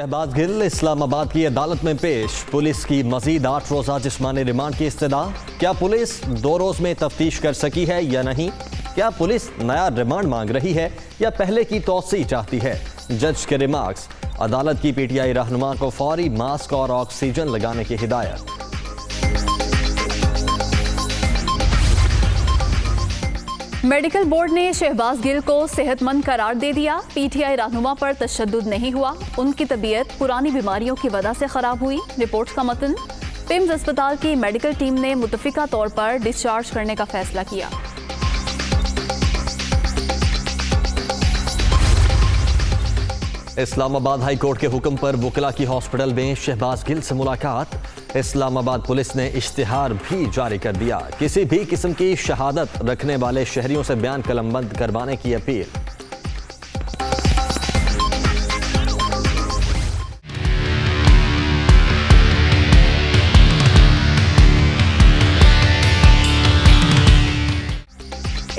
शहबाज गिल इस्लामाबाद की अदालत में पेश। पुलिस की मजीद 8 रोज़ा जिस्मानी रिमांड की इस्तदा। क्या पुलिस 2 रोज़ में तफ्तीश कर सकी है या नहीं? क्या पुलिस नया रिमांड मांग रही है या पहले की तौसी चाहती है? जज के रिमार्क्स। अदालत की पीटीआई रहनुमा को फौरी मास्क और ऑक्सीजन लगाने की हिदायत। मेडिकल बोर्ड ने शहबाज गिल को सेहतमंद करार दे दिया। पीटीआई रहनुमा पर तशद्दुद नहीं हुआ। उनकी तबीयत पुरानी बीमारियों की वजह से खराब हुई। रिपोर्ट का मतन। पिम्स अस्पताल की मेडिकल टीम ने मुतफिका तौर पर डिस्चार्ज करने का फैसला किया। इस्लामाबाद हाई कोर्ट के हुक्म पर वुकला की हॉस्पिटल में शहबाज गिल से मुलाकात। इस्लामाबाद पुलिस ने इश्तिहार भी जारी कर दिया। किसी भी किस्म की शहादत रखने वाले शहरियों से बयान कलमबंद करवाने की अपील।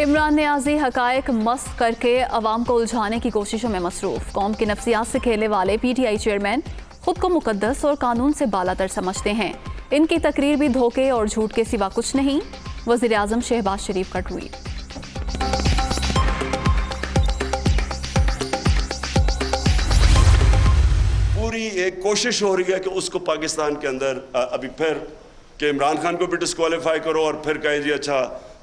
इमरान नियाज़ी हकायक मस्त करके अवाम को उलझाने की कोशिशों में मसरूफ। कौम की नफ्सियात से खेलने वाले पीटीआई चेयरमैन खुद को मुकद्दस और कानून से बालातर समझते हैं। इनकी तकरीर भी धोखे और झूठ के सिवा कुछ नहीं। वज़ीर आज़म शहबाज शरीफ का ट्वीट। पूरी एक कोशिश हो रही है कि उसको पाकिस्तान के अंदर अभी फिर कि इमरान खान को भी डिस्क्वालीफाई करो और फिर कहें जी अच्छा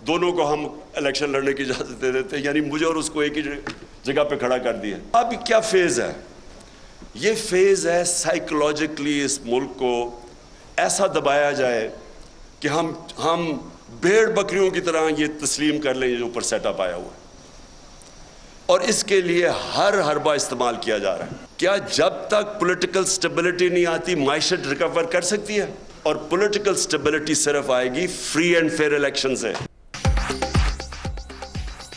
दोनों को हम इलेक्शन लड़ने की इजाज़त दे देते हैं, यानी मुझे और उसको एक ही जगह पे खड़ा कर दिया। अब क्या फेज़ है? ये फेज़ है साइकोलॉजिकली इस मुल्क को ऐसा दबाया जाए कि हम भेड़ बकरियों की तरह ये तस्लीम कर लें जो ऊपर सेटअप आया हुआ है, और इसके लिए हर हरबा इस्तेमाल किया जा रहा है। क्या जब तक पॉलिटिकल स्टेबिलिटी नहीं आती माइशत रिकवर कर सकती है? और पॉलिटिकल स्टेबिलिटी सिर्फ आएगी फ्री एंड फेयर इलेक्शन से।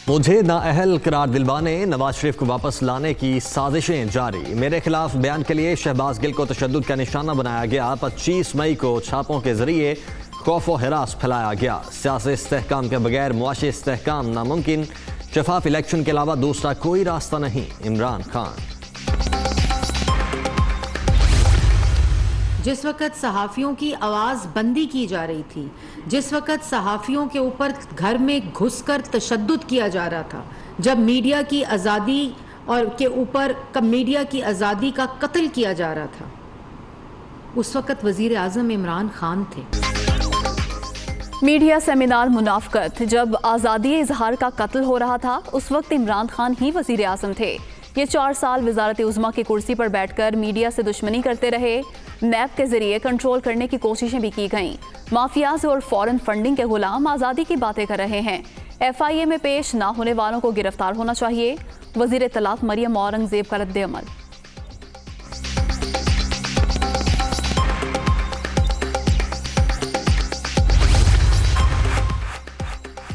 मुझे नाअहल करार दिलवाने, नवाज शरीफ को वापस लाने की साजिशें जारी। मेरे खिलाफ बयान के लिए शहबाज गिल को तशद्दुद का निशाना बनाया गया। 25 मई को छापों के जरिए खौफ व हिरास फैलाया गया। सियासी इस्तेहकाम के बगैर मुआशी इस्तेहकाम नामुमकिन। शफाफ इलेक्शन के अलावा दूसरा कोई रास्ता नहीं। इमरान खान। जिस वक़्त सहाफ़ियों की आवाज़ बंदी की जा रही थी, जिस वक़्त सहाफ़ियों के ऊपर घर में घुसकर तशद्दुद किया जा रहा था, जब मीडिया की आज़ादी और के ऊपर मीडिया की आज़ादी का कत्ल किया जा रहा था, उस वक़्त वज़ीर आज़म इमरान खान थे। मीडिया सेमिनार मुनाफकत। जब आज़ादी इजहार का कत्ल हो रहा था उस वक्त इमरान खान ही वज़ीर आज़म थे। ये 4 साल वज़ारत उज़्मा की कुर्सी पर बैठकर मीडिया से दुश्मनी करते रहे। नैब के जरिए कंट्रोल करने की कोशिशें भी की गईं। माफियाज और फॉरेन फंडिंग के गुलाम आज़ादी की बातें कर रहे हैं। FIA में पेश ना होने वालों को गिरफ्तार होना चाहिए। वज़ीर इत्तलात मरियम औरंगज़ेब का रद्द अमल।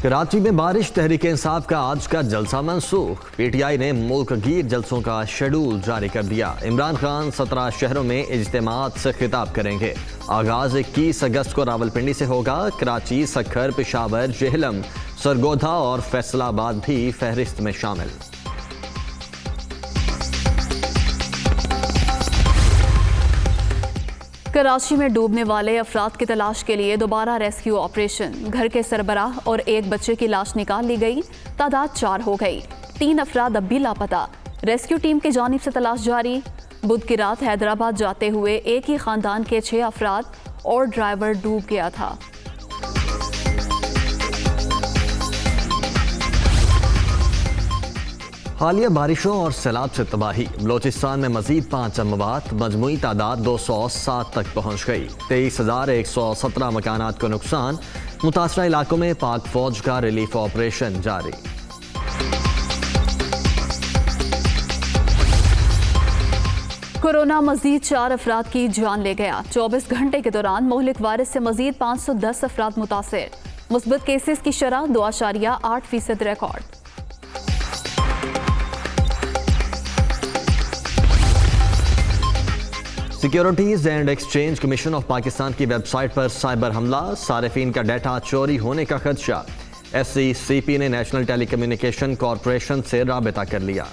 कराची में बारिश, तहरीक इंसाफ का आज का जलसा मंसूख। पीटीआई ने मुल्क गीर जलसों का शेड्यूल जारी कर दिया। इमरान खान 17 शहरों में इज्तिमात से खिताब करेंगे। आगाज 21 अगस्त को रावलपिंडी से होगा। कराची, सक्खर, पेशावर, जेहलम, सरगोधा और फैसलाबाद भी फहरिस्त में शामिल। कराची में डूबने वाले अफराद की तलाश के लिए दोबारा रेस्क्यू ऑपरेशन। घर के सरबराह और एक बच्चे की लाश निकाल ली गई। तादाद 4 हो गई। 3 अफराद अब भी लापता। रेस्क्यू टीम की जानिब से तलाश जारी। बुध की रात हैदराबाद जाते हुए एक ही खानदान के 6 अफराद और ड्राइवर डूब गया था। हालिया बारिशों और सैलाब से तबाही। बलोचिस्तान में मजीद 5 अमवात। मजमूई तादाद 207 तक पहुँच गई। 23,117 मकानात को नुकसान। मुतासरा इलाकों में पाक फौज का रिलीफ ऑपरेशन जारी। कोरोना मजीद 4 अफराद की जान ले गया। 24 घंटे के दौरान मोहलिक वायरस से मजीद 510 अफराद मुतासर। मुस्बत केसेस की शरह 2.8% record. Securities and exchange commission of Pakistan की वेबसाइट पर साइबर हमला। सारिफीन का डाटा चोरी होने का खदशा। SCCP ने नेशनल टेलीकम्युनिकेशन कॉरपोरेशन से राबता कर लिया।